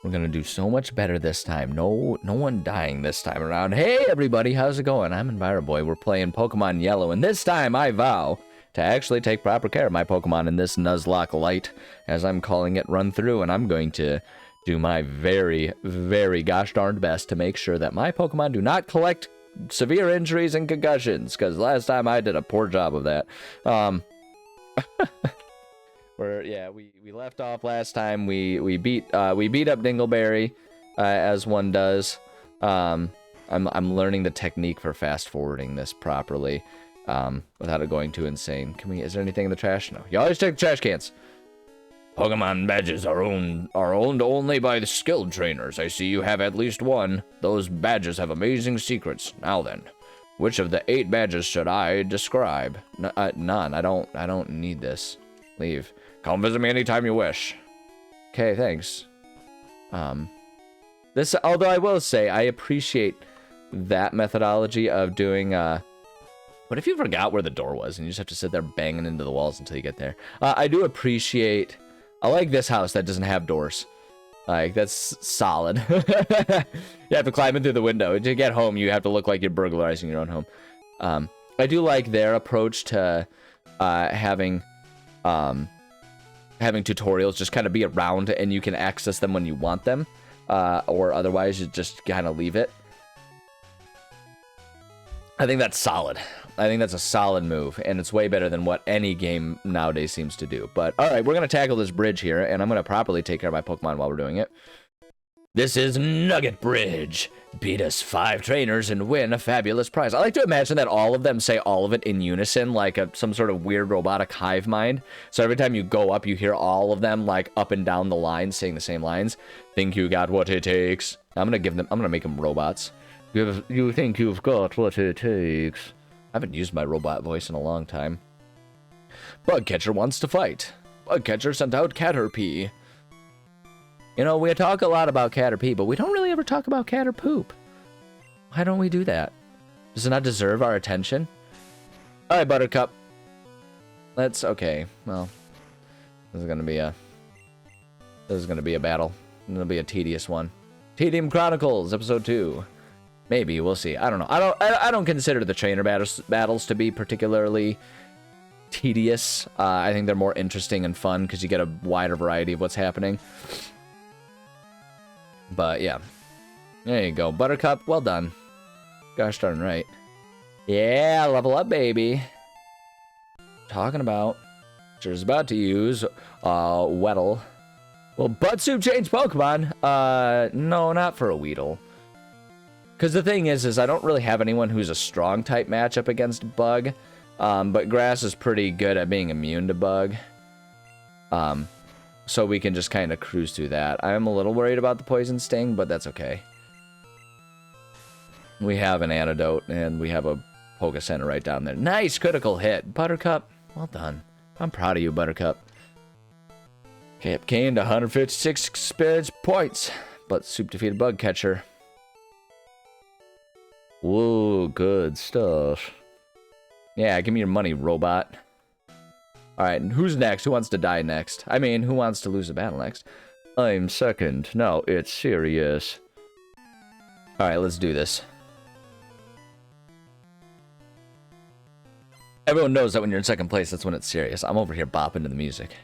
We're gonna do so much better this time. No one dying this time around. Hey everybody, how's it going? I'm EnviroBoy. We're playing Pokemon Yellow, and this time I vow to actually take proper care of my Pokemon in this Nuzlocke Light, as I'm calling it, run through, and I'm going to do my very, very gosh darned best to make sure that my Pokemon do not collect severe injuries and concussions, because last time I did a poor job of that. We left off last time. We beat up Dingleberry, as one does. I'm learning the technique for fast forwarding this properly, without it going too insane. Is there anything in the trash? No. You always check the trash cans. Pokemon badges are owned only by the skilled trainers. I see you have at least one. Those badges have amazing secrets. Now then, which of the 8 badges should I describe? None. I don't need this. Leave. Come visit me anytime you wish. Okay, thanks. Although I will say, I appreciate that methodology of doing, what if you forgot where the door was and you just have to sit there banging into the walls until you get there? I do appreciate, I like this house that doesn't have doors. Like, that's solid. You have to climb in through the window. To get home, you have to look like you're burglarizing your own home. I do like their approach to, having tutorials just kind of be around and you can access them when you want them, or otherwise you just kind of leave it. I think that's solid. I think that's a solid move, and it's way better than what any game nowadays seems to do. But all right, we're going to tackle this bridge here, and I'm going to properly take care of my Pokemon while we're doing it. This is Nugget Bridge. Beat us 5 trainers and win a fabulous prize. I like to imagine that all of them say all of it in unison, like some sort of weird robotic hive mind. So every time you go up, you hear all of them like up and down the line saying the same lines. Think you got what it takes. I'm gonna make them robots. You think you've got what it takes. I haven't used my robot voice in a long time. Bugcatcher wants to fight. Bugcatcher sent out Caterpie. You know, we talk a lot about Caterpie, but we don't really ever talk about Caterpoop. Why don't we do that? Does it not deserve our attention? Alright, Buttercup. Okay, well, this is gonna be a battle. It'll be a tedious one. Tedium Chronicles, episode 2. Maybe, we'll see. I don't know. I don't consider the trainer battles to be particularly tedious. I think they're more interesting and fun because you get a wider variety of what's happening. But yeah, there you go, Buttercup. Well done. Gosh darn right. Yeah, level up, baby. Talking about. Just about to use Weddle. Well, Buttsuit changed Pokemon. No, not for a Weedle. Because the thing is I don't really have anyone who's a strong type matchup against Bug. But Grass is pretty good at being immune to Bug. So we can just kind of cruise through that. I am a little worried about the Poison Sting, but that's okay. We have an antidote, and we have a Poke Center right down there. Nice critical hit. Buttercup, well done. I'm proud of you, Buttercup. Cap gained 156 experience points, but Soup defeated Bugcatcher. Whoa, good stuff. Yeah, give me your money, robot. Alright, and who's next? Who wants to die next? I mean, who wants to lose a battle next? I'm second. No, it's serious. Alright, let's do this. Everyone knows that when you're in second place, that's when it's serious. I'm over here bopping to the music.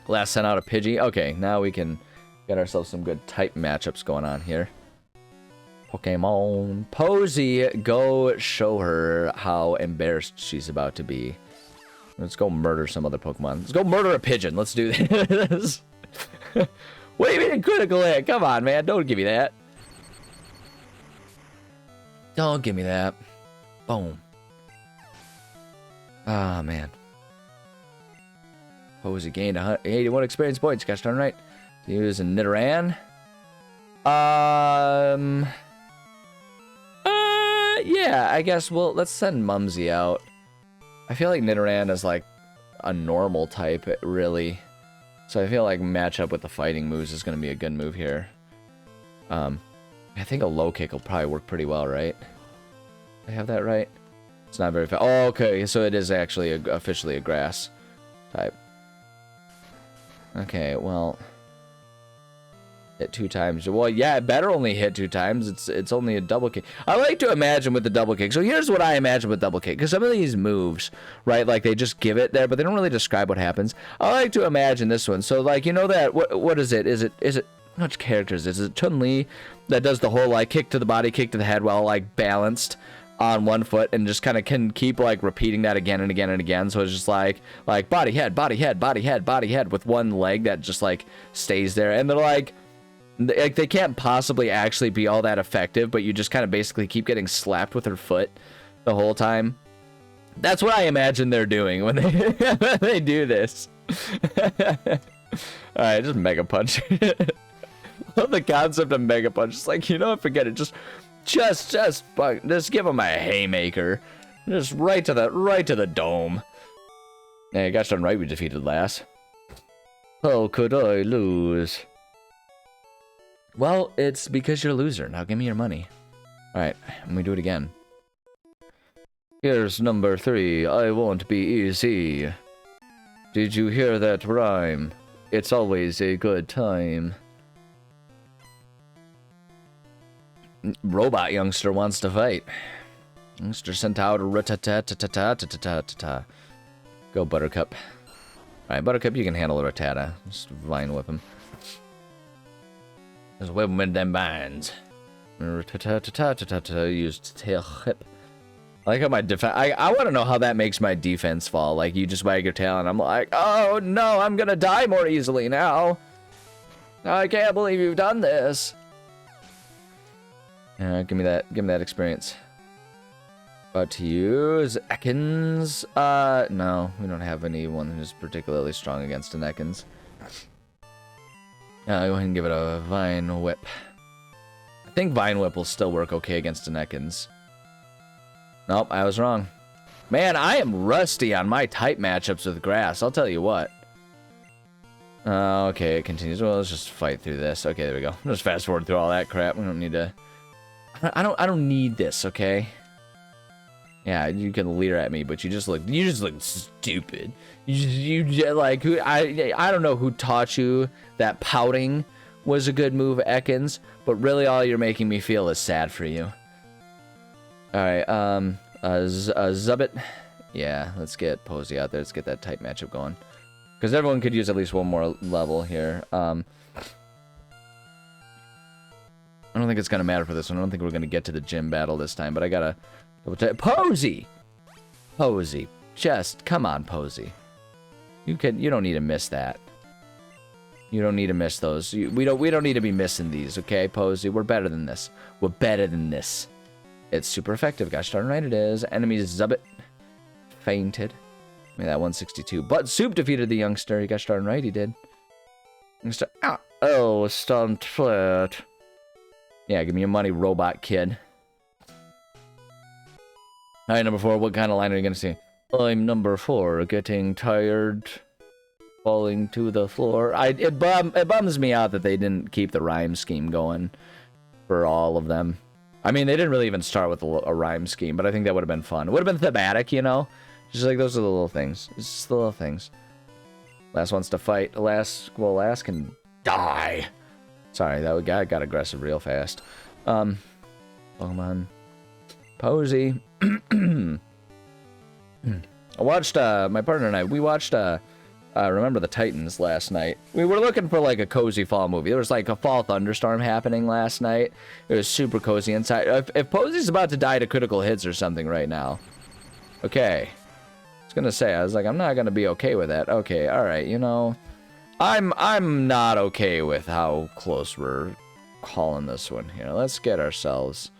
Last sent out a Pidgey. Okay, now we can get ourselves some good type matchups going on here. Pokemon. Posey, go show her how embarrassed she's about to be. Let's go murder some other Pokemon. Let's go murder a pigeon. Let's do this. What do you mean critical hit? Come on, man. Don't give me that. Don't give me that. Boom. Ah, man. Posey gained 81 experience points. Gosh darn right. Use a Nidoran. Yeah, I guess let's send Mumsy out. I feel like Nidoran is like a normal type, really. So I feel like matchup with the fighting moves is going to be a good move here. I think a low kick will probably work pretty well, right? I have that right? It's not very fast. Oh, okay, so it is actually officially a grass type. Okay, well, Hit 2 times. Well, yeah, it better only hit 2 times. It's only a double kick. I like to imagine with the double kick. So here's what I imagine with double kick. Because some of these moves, right, like they just give it there, but they don't really describe what happens. I like to imagine this one. So like, you know that, what is it? Is it, which characters? Is it Chun-Li that does the whole like kick to the body, kick to the head while like balanced on one foot and just kind of can keep like repeating that again and again and again. So it's just like body, head, body, head, body, head, body, head with one leg that just like stays there. And they're like they can't possibly actually be all that effective, but you just kind of basically keep getting slapped with her foot the whole time. That's what I imagine they're doing when they when they do this. Alright, just Mega Punch. Love the concept of Mega Punch. It's like, you know what, forget it. Just give him a haymaker. Just right to the dome. Hey, gosh darn right we defeated last. How could I lose? Well, it's because you're a loser. Now give me your money. Alright, let me do it again. Here's number 3. I won't be easy. Did you hear that rhyme? It's always a good time. Robot youngster wants to fight. Youngster sent out a rat-ta-ta-ta-ta-ta-ta-ta-ta. Go, Buttercup. Alright, Buttercup, you can handle a Rattata. Just vine whip him. Just whip him with them vines. Rat-ta-ta-ta-ta-ta-ta. Used tail whip. I like how my defense. I want to know how that makes my defense fall. Like, you just wag your tail, and I'm like, oh no, I'm gonna die more easily now. I can't believe you've done this. Give me that experience. About to use Ekans. No, we don't have anyone who's particularly strong against an Ekans. Go ahead and give it a Vine Whip. I think Vine Whip will still work okay against an Ekans. Nope, I was wrong. Man, I am rusty on my type matchups with grass, I'll tell you what. Okay, it continues. Well, let's just fight through this. Okay, there we go. Just fast forward through all that crap. We don't need to... I don't need this, okay? Yeah, you can leer at me, but you just look stupid. You like, who, I don't know who taught you that pouting was a good move, Ekans, but really all you're making me feel is sad for you. Alright, Zubbit. Yeah, let's get Posey out there. Let's get that type matchup going. Because everyone could use at least one more level here. I don't think it's going to matter for this one. I don't think we're going to get to the gym battle this time, but I gotta... Posey! Posey. Just, come on, Posey. You don't need to miss that. You don't need to miss those. We don't need to be missing these, okay, Posey? We're better than this. We're better than this. It's super effective. Gosh darn right it is. Enemies Zubbit. Fainted. I mean, that 162. But Soup defeated the youngster. Gosh darn right he did. Youngster. Ah, oh, stunned flat. Yeah, give me your money, robot kid. Alright, number 4, what kind of line are you going to see? I'm number 4, getting tired, falling to the floor. It bums me out that they didn't keep the rhyme scheme going for all of them. I mean, they didn't really even start with a rhyme scheme, but I think that would have been fun. It would have been thematic, you know? Just like, those are the little things. It's just the little things. Last wants to fight. Last can die. Sorry, that guy got aggressive real fast. Pokemon. Posey. I watched, my partner and I, we watched, Remember the Titans last night. We were looking for, like, a cozy fall movie. There was, like, a fall thunderstorm happening last night. It was super cozy inside. If Posey's about to die to critical hits or something right now. Okay. I was gonna say, I was like, I'm not gonna be okay with that. Okay, alright, you know. I'm not okay with how close we're calling this one here. Let's get ourselves...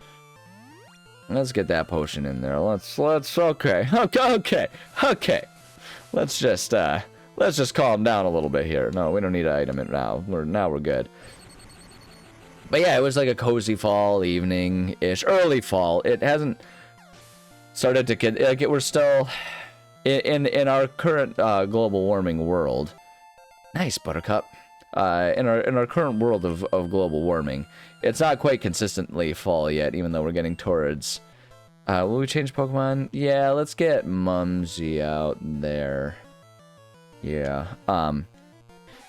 Let's get that potion in there. Okay. Let's just calm down a little bit here. No, we don't need an item now. We're good. But yeah, it was like a cozy fall evening-ish, early fall. It hasn't started to get, like, we're still in our current global warming world. Nice, Buttercup. In our current world of global warming, it's not quite consistently fall yet, even though we're getting towards... will we change Pokemon? Yeah, let's get Mumsy out there. Yeah.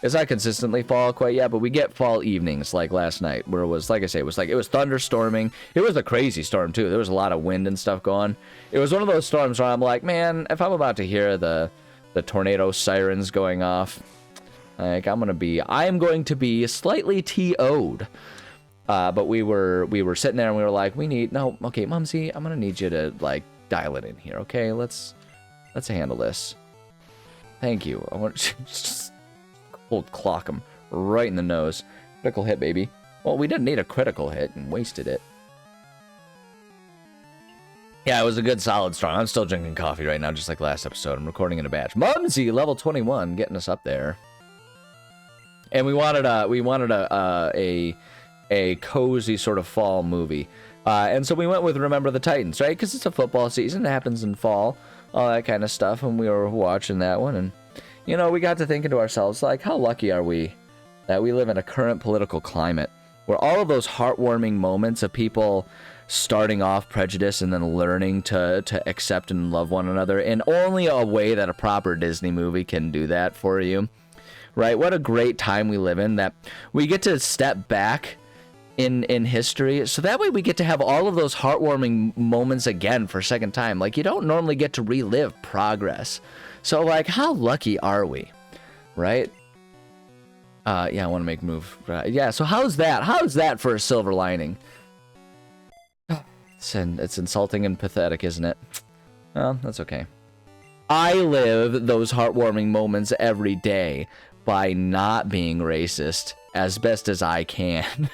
It's not consistently fall quite yet, but we get fall evenings like last night, where it was, like I say, it was thunderstorming. It was a crazy storm too. There was a lot of wind and stuff going. It was one of those storms where I'm like, man, if I'm about to hear the tornado sirens going off, like I'm going to be slightly TO'd. But we were sitting there and we were like, okay, Mumsy, I'm gonna need you to like dial it in here, okay? Let's handle this. Thank you. I want to just cold clock him right in the nose. Critical hit, baby. Well, we didn't need a critical hit and wasted it. Yeah, it was a good solid storm. I'm still drinking coffee right now, just like last episode. I'm recording in a batch. Mumsy, level 21, getting us up there. And we wanted a cozy sort of fall movie. And so we went with Remember the Titans, right? Because it's a football season. It happens in fall, all that kind of stuff. And we were watching that one. And, you know, we got to thinking to ourselves, like, how lucky are we that we live in a current political climate where all of those heartwarming moments of people starting off prejudice and then learning to accept and love one another in only a way that a proper Disney movie can do that for you, right? What a great time we live in, that we get to step back in history, so that way we get to have all of those heartwarming moments again for a second time. Like, you don't normally get to relive progress. So, like, how lucky are we, right? Yeah, I want to make a move. Yeah, so how's that for a silver lining? It's insulting and pathetic, isn't it? Well, that's okay. I live those heartwarming moments every day by not being racist as best as I can.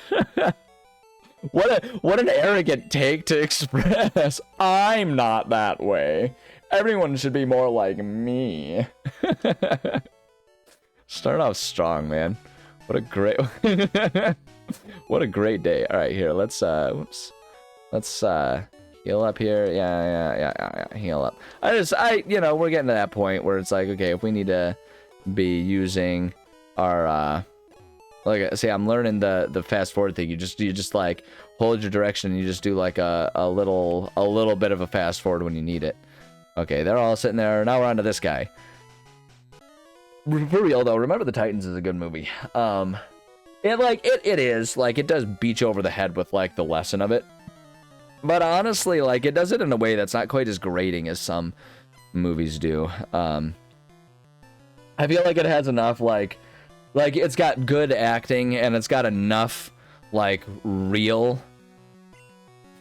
What an arrogant take to express. I'm not that way. Everyone should be more like me. Start off strong, man. What a great what a great day. All right, here, let's heal up here. Yeah, heal up. We're getting to that point where it's like, okay, if we need to be using our like, say, I'm learning the fast forward thing. You just like hold your direction and you just do like a little bit of a fast forward when you need it. Okay, they're all sitting there. Now we're on to this guy. For real though, Remember the Titans is a good movie. It is like, it does beat you over the head with like the lesson of it. But honestly, like, it does it in a way that's not quite as grating as some movies do. I feel like it has enough like it's got good acting and it's got enough like real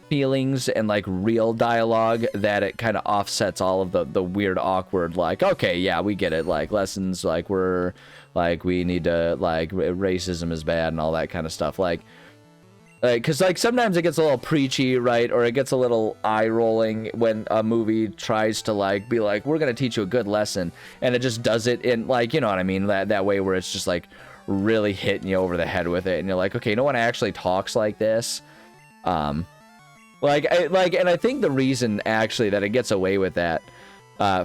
feelings and like real dialogue that it kind of offsets all of the weird, awkward, like, okay, yeah, we get it, like lessons, like we need to, like, racism is bad and all that kind of stuff, like because like sometimes it gets a little preachy, right, or it gets a little eye-rolling when a movie tries to like be like, we're gonna teach you a good lesson, and it just does it in, like, you know what I mean, that way where it's just like really hitting you over the head with it, and you're like, okay, no one actually talks like this. And I think the reason actually that it gets away with that,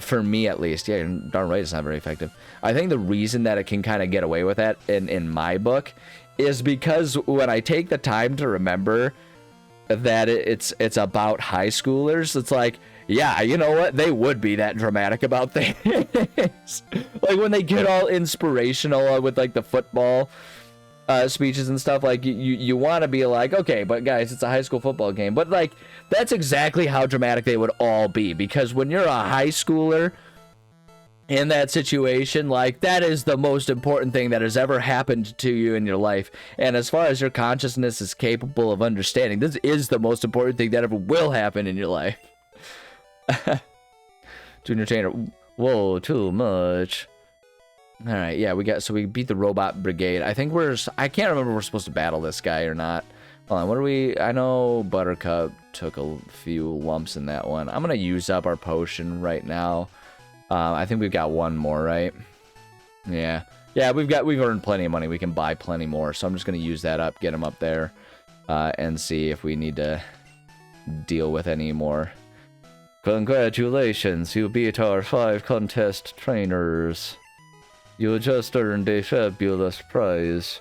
for me at least, yeah, darn right, it's not very effective. I think the reason that it can kind of get away with that in my book is because when I take the time to remember that it's about high schoolers, it's like, yeah, you know what? They would be that dramatic about things. Like when they get all inspirational with like the football speeches and stuff, like you want to be like, okay, but guys, it's a high school football game. But like, that's exactly how dramatic they would all be, because when you're a high schooler in that situation, like, that is the most important thing that has ever happened to you in your life. And as far as your consciousness is capable of understanding, this is the most important thing that ever will happen in your life. Junior Trainer, whoa, too much. All right, yeah, we beat the Robot Brigade. I think I can't remember if we're supposed to battle this guy or not. Hold on, what are we? I know Buttercup took a few lumps in that one. I'm gonna use up our potion right now. I think we've got one more, right? Yeah, we've earned plenty of money. We can buy plenty more, so I'm just gonna use that up, get him up there, and see if we need to deal with any more. Congratulations, you beat our 5 contest trainers. You just earned a fabulous prize.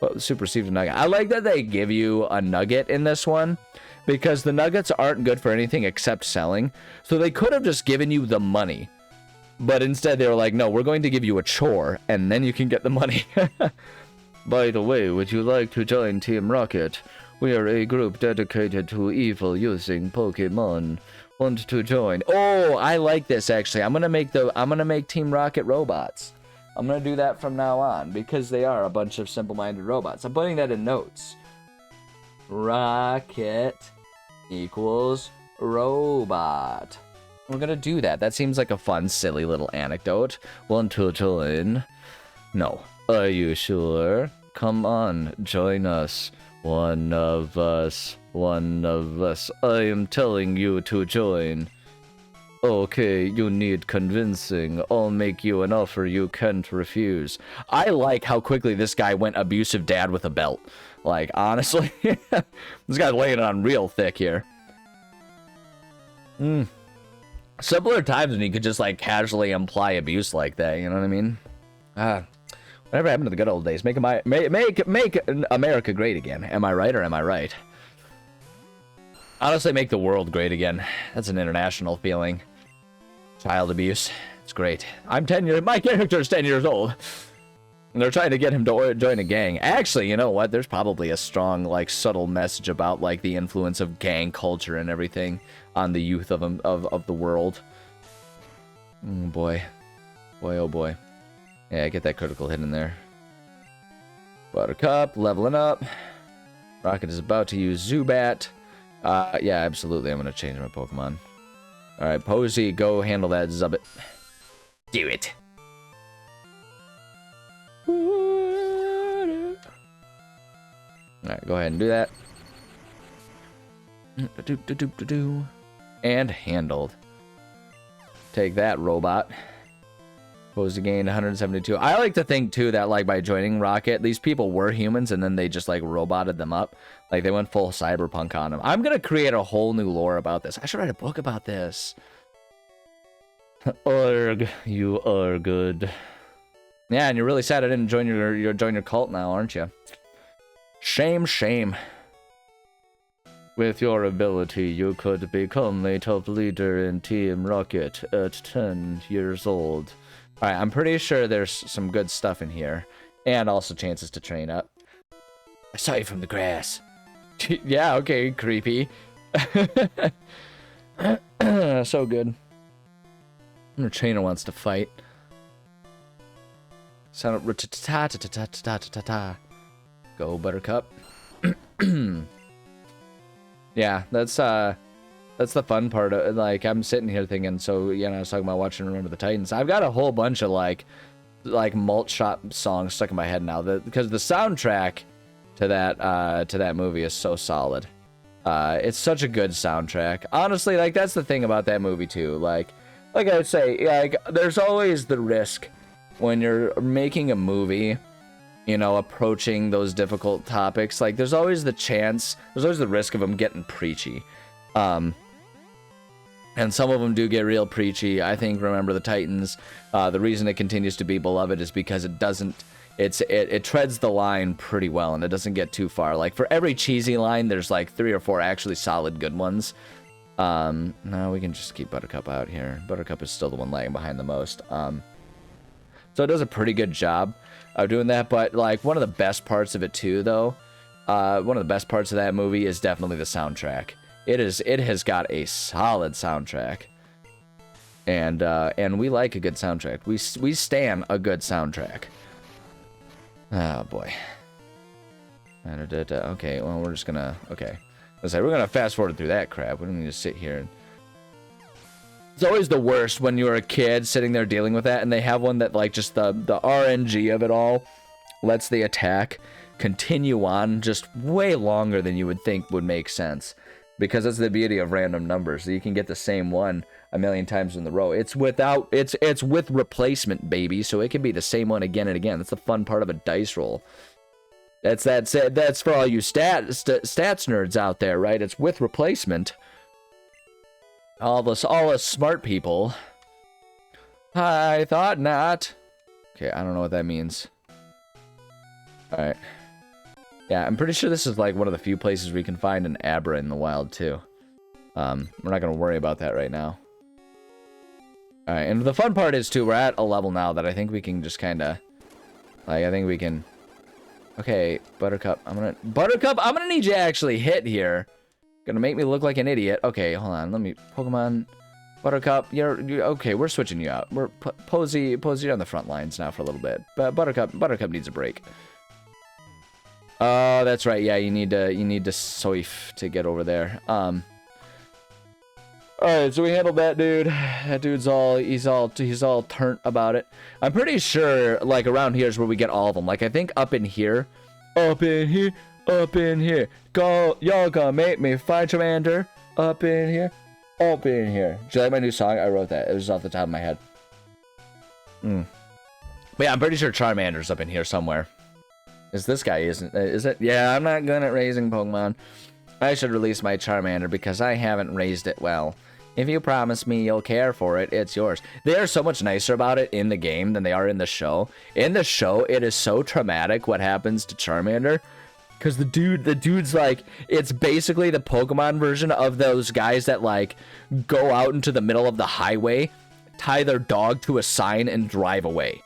Well, super received a nugget. I like that they give you a nugget in this one, because the nuggets aren't good for anything except selling. So they could have just given you the money, But instead they were like, no, we're going to give you a chore, and then you can get the money. By the way, would you like to join Team Rocket? We are a group dedicated to evil using Pokemon. Want to join? Oh, I like this actually. I'm gonna make Team Rocket robots. I'm gonna do that from now on because they are a bunch of simple-minded robots. I'm putting that in notes. Rocket equals robot. We're gonna do that. That seems like a fun, silly little anecdote. Want to join? No. Are you sure? Come on, join us. One of us. One of us. I am telling you to join. Okay, you need convincing. I'll make you an offer you can't refuse. I like how quickly this guy went abusive dad with a belt. Like, honestly, this guy's laying it on real thick here. Simpler times when you could just, like, casually imply abuse like that, you know what I mean? Whatever happened to the good old days? Make America great again. Am I right or am I right? Honestly, make the world great again. That's an international feeling. Child abuse. It's great. My character's 10 years old. And they're trying to get him to join a gang. Actually, you know what? There's probably a strong, like, subtle message about, like, the influence of gang culture and everything on the youth of the world. Oh, boy. Boy, oh, boy. Yeah, get that critical hit in there. Buttercup, leveling up. Rocket is about to use Zubat. Yeah, absolutely. I'm going to change my Pokemon. Alright, Posey, go handle that Zubat. Do it. Alright, go ahead and do that. And handled. Take that, robot. Posey gained 172. I like to think, too, that, like, by joining Rocket, these people were humans, and then they just, like, roboted them up. Like, they went full cyberpunk on them. I'm gonna create a whole new lore about this. I should write a book about this. Arg, you are good. Yeah, and you're really sad I didn't join your cult now, aren't you? Shame, shame. With your ability, you could become a top leader in Team Rocket at 10 years old. Alright, I'm pretty sure there's some good stuff in here. And also chances to train up. I saw you from the grass. Yeah, okay, creepy. So good. Your trainer wants to fight. Sound Go, Buttercup. Yeah, that's the fun part of, like, I'm sitting here thinking, so, you know, I was talking about watching Remember the Titans. I've got a whole bunch of, like malt shop songs stuck in my head now, because the soundtrack to that movie is so solid. It's such a good soundtrack. Honestly, like, that's the thing about that movie, too. Like I would say, like, there's always the risk when you're making a movie, you know, approaching those difficult topics. Like, there's always the risk of them getting preachy. And some of them do get real preachy. I think Remember the Titans, the reason it continues to be beloved is because it treads the line pretty well, and it doesn't get too far. Like, for every cheesy line, there's like 3 or 4 actually solid good ones. No, we can just keep Buttercup out here. Buttercup is still the one lagging behind the most. So it does a pretty good job of doing that, but, like, one of the best parts of it too, though, one of the best parts of that movie is definitely the soundtrack. It has got a solid soundtrack, and we like a good soundtrack. We stan a good soundtrack. Oh boy. Okay, well, we're just gonna, okay. Let's say we're gonna fast forward through that crap. We don't need to sit here and... It's always the worst when you're a kid sitting there dealing with that, and they have one that, like, just the RNG of it all lets the attack continue on just way longer than you would think would make sense. Because that's the beauty of random numbers. So you can get the same one a million times in the row. It's with replacement, baby, so it can be the same one again and again. That's the fun part of a dice roll. That's for all you stats nerds out there, right? It's with replacement. All us smart people. I thought not. Okay, I don't know what that means. Alright. Yeah, I'm pretty sure this is, like, one of the few places we can find an Abra in the wild, too. We're not going to worry about that right now. All right, and the fun part is, too, we're at a level now that I think we can just kind of... Like, I think we can... Okay, Buttercup, I'm gonna need you to actually hit here. Gonna make me look like an idiot. Okay, hold on, let me... Pokemon... Buttercup, you're okay, we're switching you out. We're... Posey, you're on the front lines now for a little bit. But Buttercup needs a break. Oh, that's right, yeah, you need to Soif to get over there. Alright, so we handled that dude. That dude's he's all turnt about it. I'm pretty sure, like, around here is where we get all of them. Like, I think up in here, go, y'all gonna make me fight Charmander, up in here. Do you like my new song? I wrote that. It was off the top of my head. But yeah, I'm pretty sure Charmander's up in here somewhere. This guy isn't, is it? Yeah, I'm not good at raising Pokemon. I should release my Charmander because I haven't raised it well. If you promise me you'll care for it, it's yours. They are so much nicer about it in the game than they are in the show. In the show, it is so traumatic what happens to Charmander. Because the dude's like, it's basically the Pokemon version of those guys that, like, go out into the middle of the highway, tie their dog to a sign, and drive away.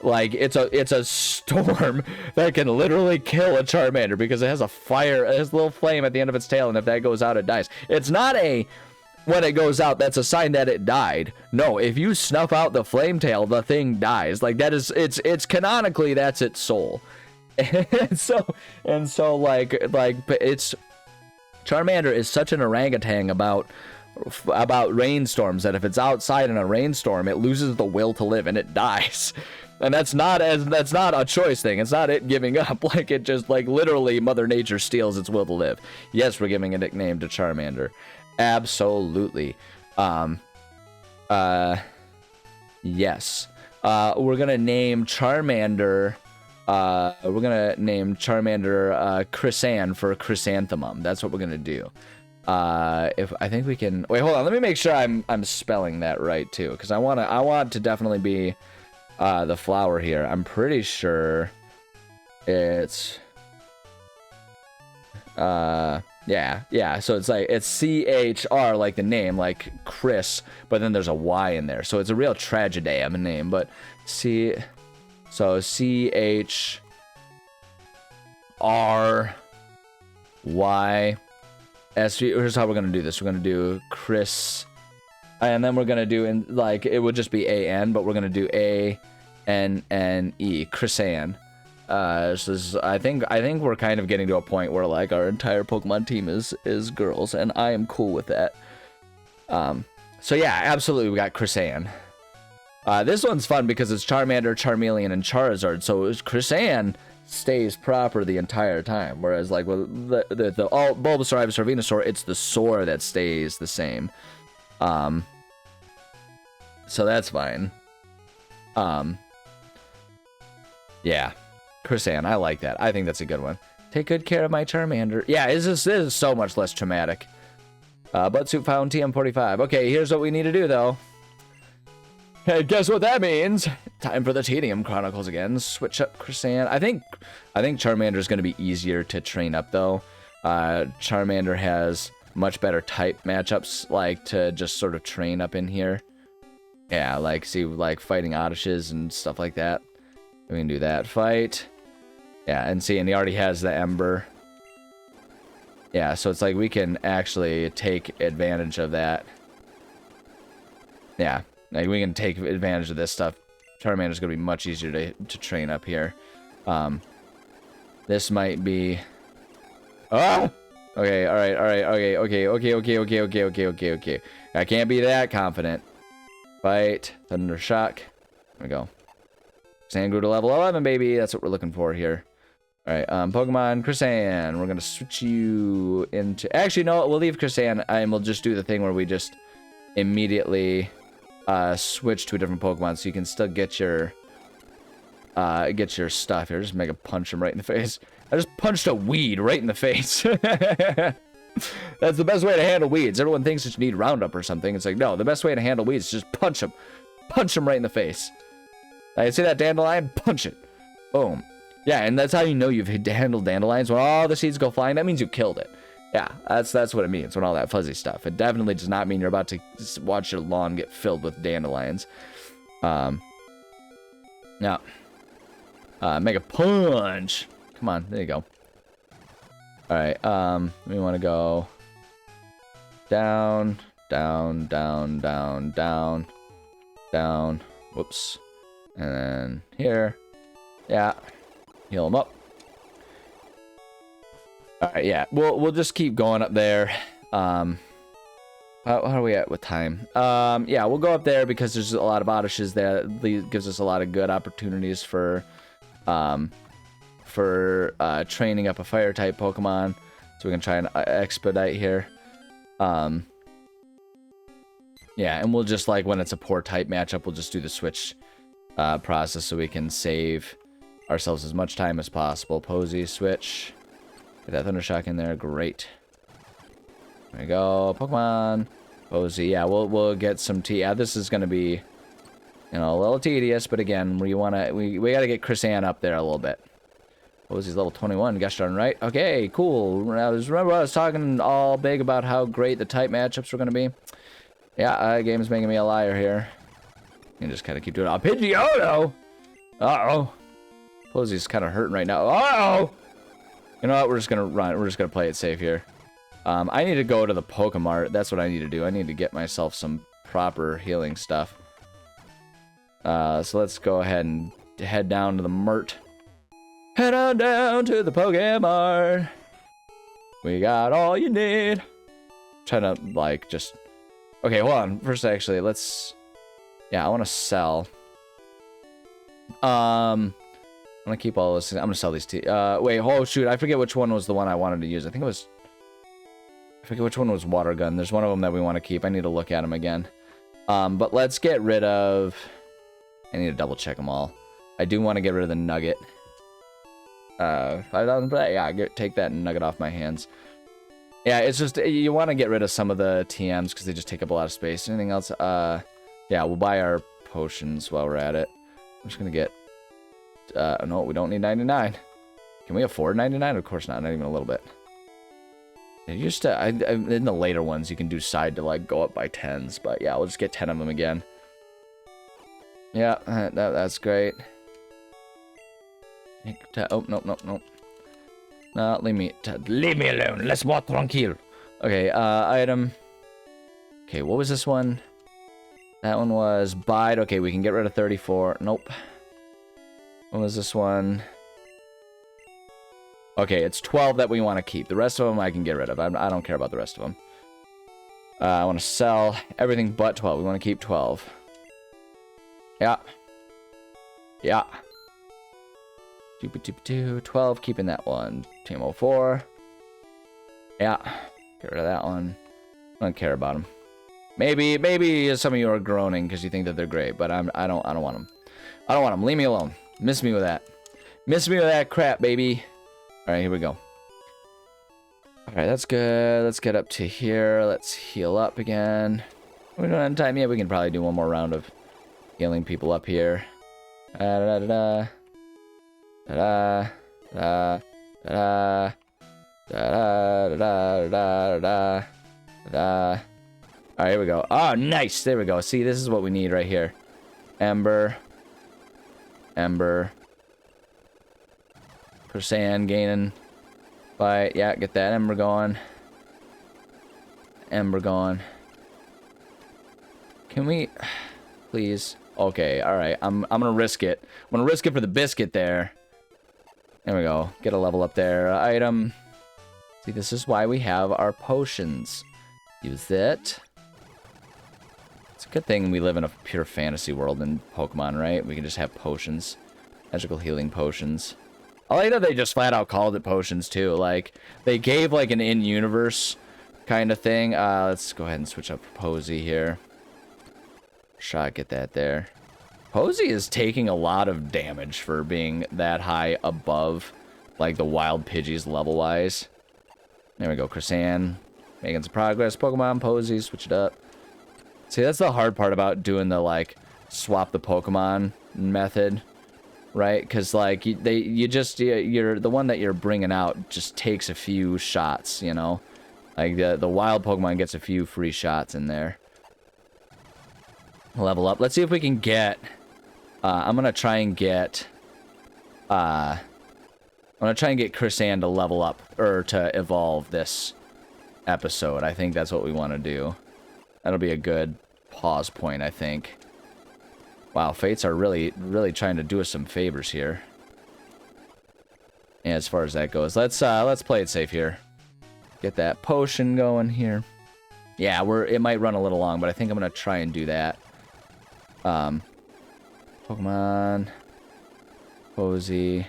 Like, it's a storm that can literally kill a Charmander because it has a little flame at the end of its tail, and if that goes out, it dies. It's not when it goes out, that's a sign that it died. No, if you snuff out the flame tail, the thing dies. Like, that is, it's canonically, that's its soul. And so like it's Charmander is such an orangutan about rainstorms that if it's outside in a rainstorm, it loses the will to live and it dies. And that's not a choice thing. It's not it giving up. Like, it just, like, literally Mother Nature steals its will to live. Yes, we're giving a nickname to Charmander. Absolutely. Yes. We're gonna name Charmander. Chrysan for Chrysanthemum. That's what we're gonna do. If I think we can wait, hold on. Let me make sure I'm spelling that right too, because I want to definitely be the flower here. I'm pretty sure it's yeah. So it's CHR, like the name, like Chris, but then there's a Y in there. So it's a real tragedy name, but CHRSV. Here's how we're gonna do this. We're gonna do Chris, and then we're gonna do it would just be AN, but we're gonna do ANNE, Chrysan. So I think we're kind of getting to a point where, like, our entire Pokemon team is girls, and I am cool with that. So yeah, absolutely, we got Chrysan. This one's fun because it's Charmander, Charmeleon, and Charizard, so Chrysan stays proper the entire time, whereas, like, with the Bulbasaur, Ivysaur, Venusaur, it's the Soar that stays the same. So that's fine. Yeah. Chrysan, I like that. I think that's a good one. Take good care of my Charmander. Yeah, this is so much less traumatic. Buttsuit found TM45. Okay, here's what we need to do, though. Hey, guess what that means? Time for the Tedium Chronicles again. Switch up Chrysan. I think Charmander is going to be easier to train up, though. Charmander has much better type matchups, like, to just sort of train up in here. Yeah, like, see, like, fighting Oddishes and stuff like that. We can do that fight. Yeah, and see, and he already has the Ember. Yeah, so it's like we can actually take advantage of that. Yeah, like we can take advantage of this stuff. Charmander's gonna be much easier to train up here. This might be... Ah! Okay, alright, okay. I can't be that confident. Fight, Thunder Shock. There we go. Chrysan grew to level 11, baby. That's what we're looking for here. Alright, Pokemon Chrysan. We're going to switch you into... Actually, no, we'll leave Chrysan, and we'll just do the thing where we just immediately switch to a different Pokemon, so you can still get your stuff here. Just make a punch him right in the face. I just punched a weed right in the face. That's the best way to handle weeds. Everyone thinks that you need Roundup or something. It's like, no, the best way to handle weeds is just punch him. Punch him right in the face. I see that dandelion? Punch it. Boom. Yeah, and that's how you know you've handled dandelions. When all the seeds go flying, that means you killed it. Yeah, that's what it means when all that fuzzy stuff. It definitely does not mean you're about to watch your lawn get filled with dandelions. Now, make a punch. Come on, there you go. All right, we want to go down, down, down, down, down, down. Whoops. And then here. Yeah. Heal him up. All right, yeah. We'll just keep going up there. How are we at with time? Yeah, we'll go up there because there's a lot of odyshes there. That gives us a lot of good opportunities for training up a fire type Pokemon, so we can try and expedite here. Yeah, and we'll just, like, when it's a poor type matchup, we'll just do the switch process so we can save ourselves as much time as possible. Posey, switch. Get that Thunder Shock in there. Great. There we go. Pokemon. Posey. Yeah, we'll get some yeah, this is going to be, you know, a little tedious, but again, we got to get Chris Ann up there a little bit. Posey's level 21. Gosh darn right. Okay, cool. Remember I was talking all big about how great the type matchups were going to be? Yeah, game's making me a liar here. You can just kind of keep doing it. Pidgeotto! Uh-oh. Posey's kind of hurting right now. Uh-oh! You know what? We're just going to run. We're just going to play it safe here. I need to go to the Pokemart. That's what I need to do. I need to get myself some proper healing stuff. So let's go ahead and head down to the Mart. Head on down to the Pokemart. We got all you need. Trying to, like, just... Okay, hold on. First, actually, let's... Yeah, I want to sell. I'm going to keep all this. I'm going to sell these two. Wait, oh, shoot. I forget which one was the one I wanted to use. I think it was... I forget which one was Water Gun. There's one of them that we want to keep. I need to look at them again. But let's get rid of... I need to double check them all. I do want to get rid of the Nugget. 5,000 play. Yeah, take that Nugget off my hands. Yeah, it's just... You want to get rid of some of the TMs because they just take up a lot of space. Anything else? Yeah, we'll buy our potions while we're at it. I'm just going to get... no, we don't need 99. Can we afford 99? Of course not. Not even a little bit. You just, in the later ones, you can do side to, like, go up by 10s. But, yeah, we'll just get 10 of them again. Yeah, that's great. Oh, nope. No, leave me alone. Let's walk tranquille. Okay, item. Okay, what was this one? That one was bide. Okay, we can get rid of 34. Nope. What was this one? Okay, it's 12 that we want to keep. The rest of them I can get rid of. I don't care about the rest of them. I want to sell everything but 12. We want to keep 12. Yeah. 12, keeping that one. Team 04. Yeah. Get rid of that one. I don't care about them. Maybe some of you are groaning because you think that they're great, but I don't want them. I don't want them. Leave me alone. Miss me with that. Miss me with that crap, baby. All right, here we go. All right, that's good. Let's get up to here. Let's heal up again. We don't have time yet. We can probably do one more round of healing people up here. Alright, here we go. Oh, nice. There we go. See, this is what we need right here. Ember. Persan gaining. Bite. Yeah, get that Ember going. Can we... Please. Okay, alright. I'm gonna risk it. I'm gonna risk it for the biscuit there. There we go. Get a level up there. Item. See, this is why we have our potions. Use it. It's a good thing we live in a pure fantasy world in Pokemon, right? We can just have potions. Magical healing potions. I like that they just flat out called it potions, too. Like, they gave, like, an in-universe kind of thing. Let's go ahead and switch up Posey here. Shot, get that there. Posey is taking a lot of damage for being that high above, like, the wild Pidgeys level-wise. There we go, Chrisanne. Making some progress. Pokemon, Posey, switch it up. See, that's the hard part about doing the, like, swap the Pokemon method, right? Because, like, you're the one that you're bringing out just takes a few shots, you know? Like, the wild Pokemon gets a few free shots in there. Level up. Let's see if we can get... I'm going to try and get... I'm going to try and get Chrysan to level up, or to evolve this episode. I think that's what we want to do. That'll be a good pause point, I think. Wow, Fates are really, really trying to do us some favors here. And as far as that goes, let's play it safe here. Get that potion going here. Yeah, it might run a little long, but I think I'm gonna try and do that. Pokemon, Posey,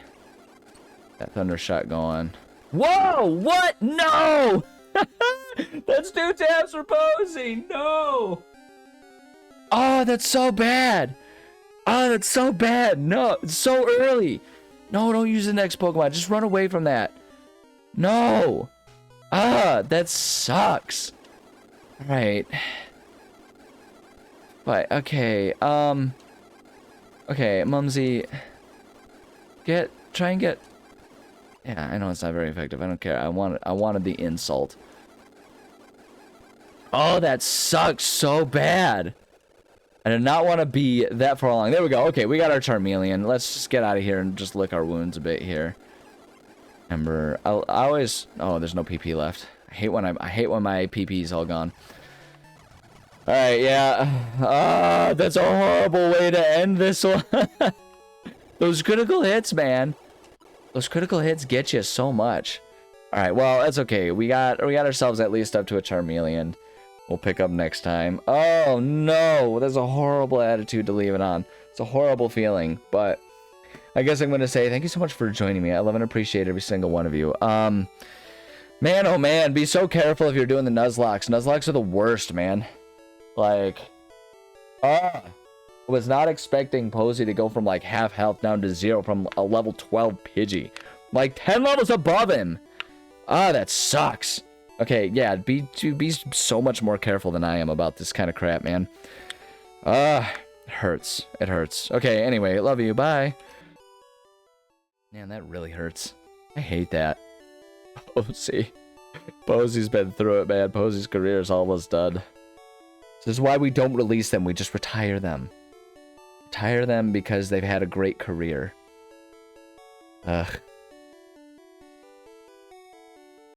that Thunder Shot going. Whoa! What? No! That's 2 taps for Posey. No! Oh, that's so bad. Oh, that's so bad. No, it's so early. No, don't use the next Pokemon. Just run away from that. No. Ah, that sucks. All right. But okay. Okay, Mumsy. Try and get. Yeah, I know it's not very effective. I don't care. I wanted the insult. Oh, that sucks so bad. I did not want to be that far along. There we go. Okay, we got our Charmeleon. Let's just get out of here and just lick our wounds a bit here. Remember, I always... Oh, there's no PP left. I hate when my PP is all gone. All right, yeah. Ah, that's a horrible way to end this one. Those critical hits, man. Those critical hits get you so much. All right, well, that's okay. We got ourselves at least up to a Charmeleon. We'll pick up next time. Oh, no. That's a horrible attitude to leave it on. It's a horrible feeling. But I guess I'm going to say thank you so much for joining me. I love and appreciate every single one of you. Man, oh, man. Be so careful if you're doing the Nuzlocke. Nuzlocke are the worst, man. Like, I was not expecting Posey to go from, like, half health down to 0 from a level 12 Pidgey. Like, 10 levels above him. Ah, that sucks. Okay, yeah, be so much more careful than I am about this kind of crap, man. It hurts. It hurts. Okay, anyway, love you. Bye. Man, that really hurts. I hate that. Posey. Posey's been through it, man. Posey's career is almost done. This is why we don't release them. We just retire them. Retire them because they've had a great career. Ugh.